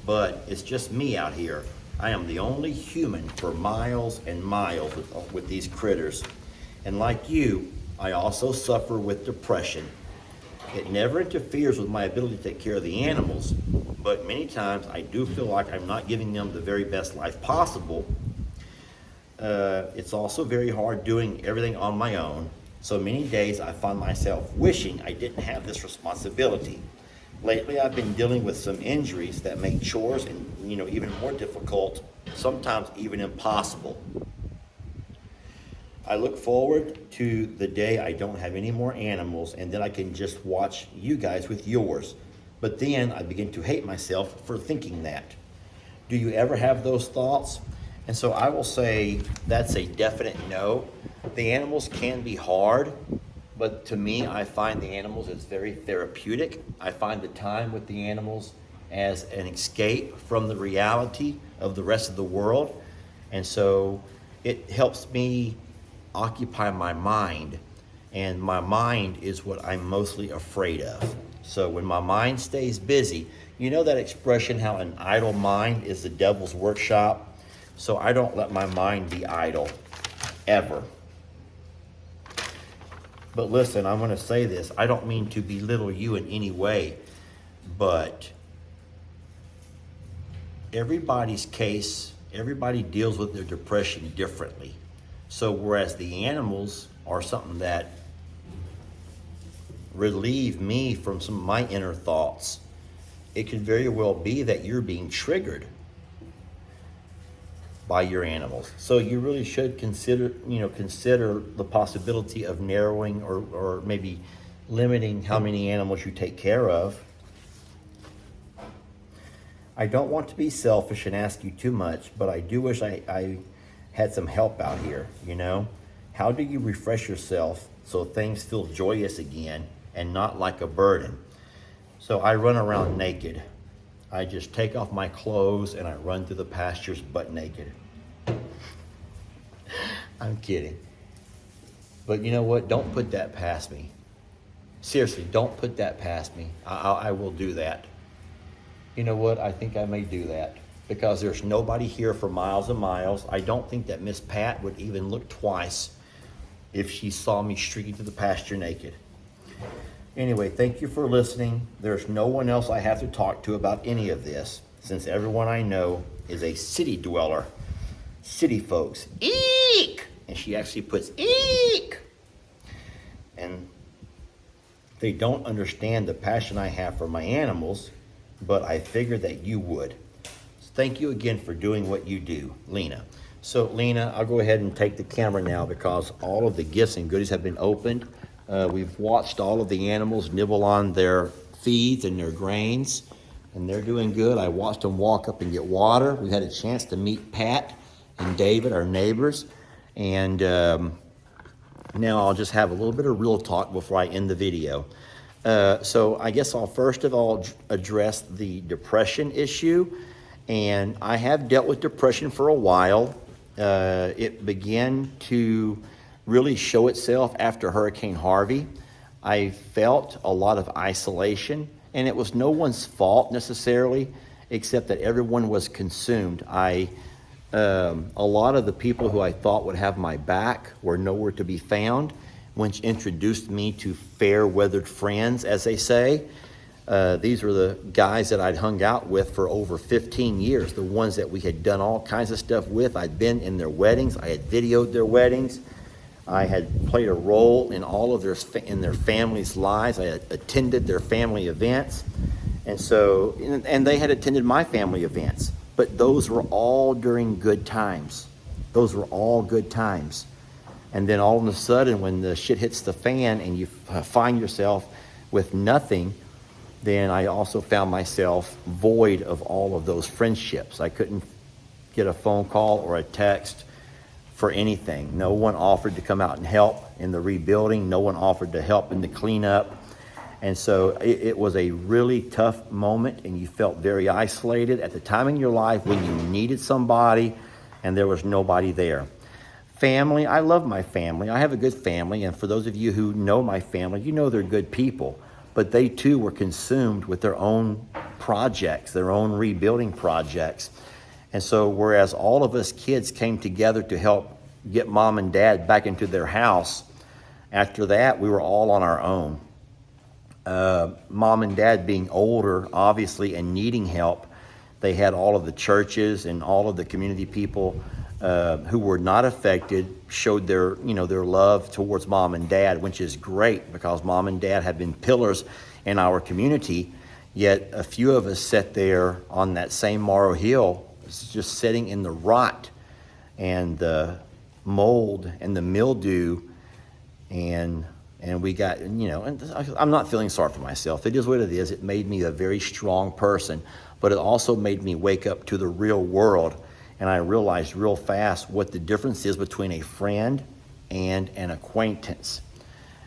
but it's just me out here. I am the only human for miles and miles with these critters. And like you, I also suffer with depression. It never interferes with my ability to take care of the animals, but many times I do feel like I'm not giving them the very best life possible. It's also very hard doing everything on my own, so many days I find myself wishing I didn't have this responsibility. Lately I've been dealing with some injuries that make chores and even more difficult, sometimes even impossible. I look forward to the day I don't have any more animals and then I can just watch you guys with yours. But then I begin to hate myself for thinking that. Do you ever have those thoughts? And so I will say that's a definite no. The animals can be hard, but to me, I find the animals as very therapeutic. I find the time with the animals as an escape from the reality of the rest of the world. And so it helps me occupy my mind. And my mind is what I'm mostly afraid of. So when my mind stays busy, you know that expression, how an idle mind is the devil's workshop? So I don't let my mind be idle, ever. But listen, I'm going to say this. I don't mean to belittle you in any way, but everybody's case, everybody deals with their depression differently. So whereas the animals are something that relieve me from some of my inner thoughts, it could very well be that you're being triggered by your animals. So you really should consider the possibility of narrowing or maybe limiting how many animals you take care of. I don't want to be selfish and ask you too much, but I do wish I had some help out here, How do you refresh yourself so things feel joyous again and not like a burden? So I run around naked. I just take off my clothes and I run through the pastures butt naked. I'm kidding. But you know what? Don't put that past me. Seriously, don't put that past me. I will do that. You know what? I think I may do that because there's nobody here for miles and miles. I don't think that Miss Pat would even look twice if she saw me streaking through the pasture naked. Anyway, thank you for listening. There's no one else I have to talk to about any of this, since everyone I know is a city dweller. City folks. Eek! And she actually puts eek! And they don't understand the passion I have for my animals, but I figured that you would. So thank you again for doing what you do, Lena. So Lena, I'll go ahead and take the camera now because all of the gifts and goodies have been opened. We've watched all of the animals nibble on their feeds and their grains, and they're doing good. I watched them walk up and get water. We had a chance to meet Pat and David, our neighbors, and now I'll just have a little bit of real talk before I end the video. So I guess I'll first of all address the depression issue, and I have dealt with depression for a while. It began to really show itself after Hurricane Harvey. I felt a lot of isolation, and it was no one's fault necessarily, except that everyone was consumed. A lot of the people who I thought would have my back were nowhere to be found, which introduced me to fair-weathered friends, as they say. These were the guys that I'd hung out with for over 15 years, the ones that we had done all kinds of stuff with. I'd been in their weddings. I had videoed their weddings. I had played a role in all of their families' lives. I had attended their family events. And they had attended my family events. But those were all during good times. Those were all good times. And then all of a sudden, when the shit hits the fan and you find yourself with nothing, then I also found myself void of all of those friendships. I couldn't get a phone call or a text for anything. No one offered to come out and help in the rebuilding. No one offered to help in the cleanup. And so it was a really tough moment, and you felt very isolated at the time in your life when you needed somebody and there was nobody there. Family, I love my family. I have a good family, and for those of you who know my family, you know they're good people. But they too were consumed with their own projects, their own rebuilding projects. And so whereas all of us kids came together to help get mom and dad back into their house, after that we were all on our own. Mom and dad being older, obviously, and needing help, they had all of the churches and all of the community people who were not affected showed their love towards mom and dad, which is great because mom and dad have been pillars in our community. Yet a few of us sat there on that same Morrow Hill, just sitting in the rot and the mold and the mildew, and we got, and I'm not feeling sorry for myself. It is what it is. It made me a very strong person, but it also made me wake up to the real world. And I realized real fast what the difference is between a friend and an acquaintance.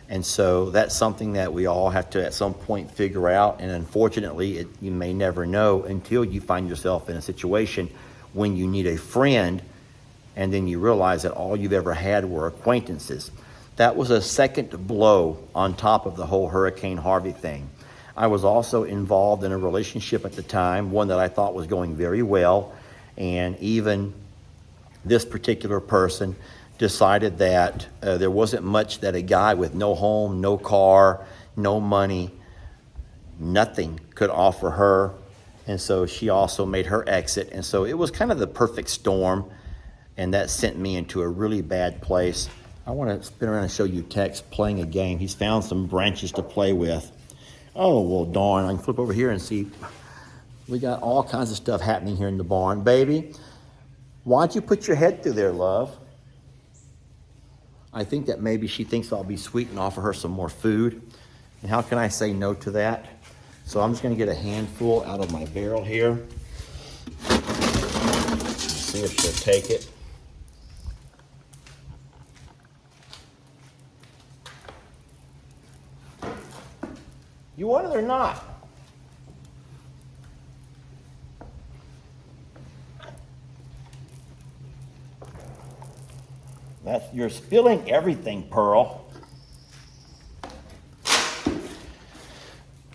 And so that's something that we all have to at some point figure out. And unfortunately, you may never know until you find yourself in a situation when you need a friend, and then you realize that all you've ever had were acquaintances. That was a second blow on top of the whole Hurricane Harvey thing. I was also involved in a relationship at the time, one that I thought was going very well. And even this particular person decided that there wasn't much that a guy with no home, no car, no money, nothing could offer her. And so she also made her exit. And so it was kind of the perfect storm. And that sent me into a really bad place. I want to spin around and show you Tex playing a game. He's found some branches to play with. Oh, well, darn. I can flip over here and see. We got all kinds of stuff happening here in the barn. Baby, why don't you put your head through there, love? I think that maybe she thinks I'll be sweet and offer her some more food. And how can I say no to that? So I'm just going to get a handful out of my barrel here. See if she'll take it. You want it or not? You're spilling everything, Pearl.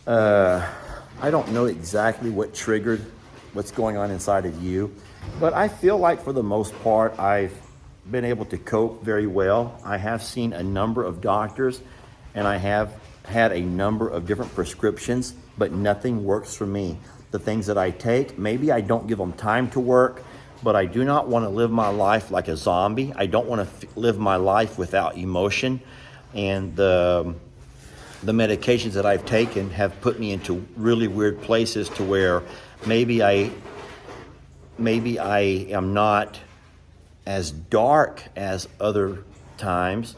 I don't know exactly what triggered what's going on inside of you, but I feel like for the most part, I've been able to cope very well. I have seen a number of doctors, and I have had a number of different prescriptions, but nothing works for me. The things that I take, maybe I don't give them time to work, but I do not want to live my life like a zombie. I don't want to live my life without emotion. And the medications that I've taken have put me into really weird places to where maybe I am not as dark as other times,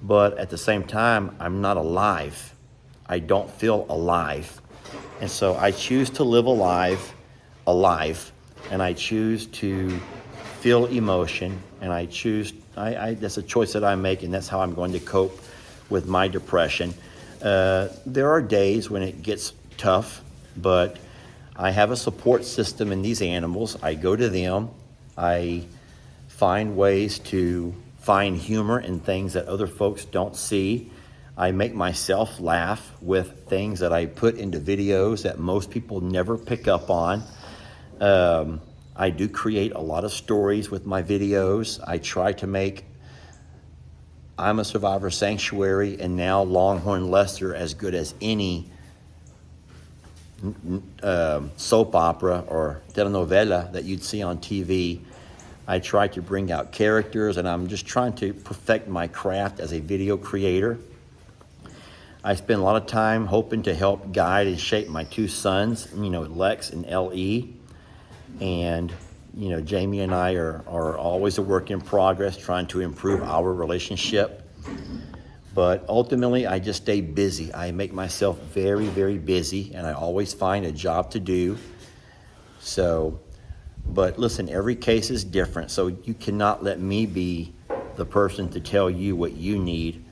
but at the same time, I'm not alive. I don't feel alive. And so I choose to live alive, and I choose to feel emotion, and that's a choice that I make, and that's how I'm going to cope with my depression. There are days when it gets tough, but I have a support system in these animals. I go to them. I find ways to find humor in things that other folks don't see. I make myself laugh with things that I put into videos that most people never pick up on. I do create a lot of stories with my videos. I try to make I'm a Survivor Sanctuary and now Longhorn Lester as good as any soap opera or telenovela that you'd see on TV. I try to bring out characters, and I'm just trying to perfect my craft as a video creator. I spend a lot of time hoping to help guide and shape my two sons, Lex and L.E. And, Jamie and I are always a work in progress, trying to improve our relationship. But ultimately, I just stay busy. I make myself very, very busy, and I always find a job to do. But listen, every case is different, so you cannot let me be the person to tell you what you need.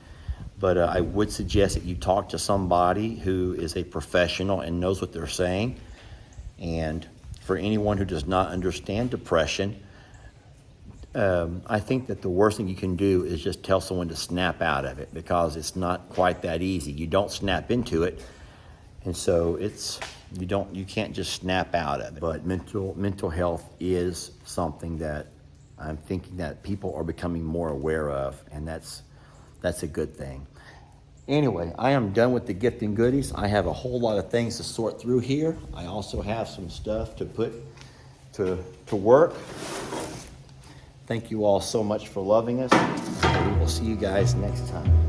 But I would suggest that you talk to somebody who is a professional and knows what they're saying. And for anyone who does not understand depression, I think that the worst thing you can do is just tell someone to snap out of it, because it's not quite that easy. You don't snap into it, and so you can't just snap out of it. But mental health is something that I'm thinking that people are becoming more aware of, and that's a good thing. Anyway, I am done with the gift and goodies. I have a whole lot of things to sort through here. I also have some stuff to put to work. Thank you all so much for loving us. We will see you guys next time.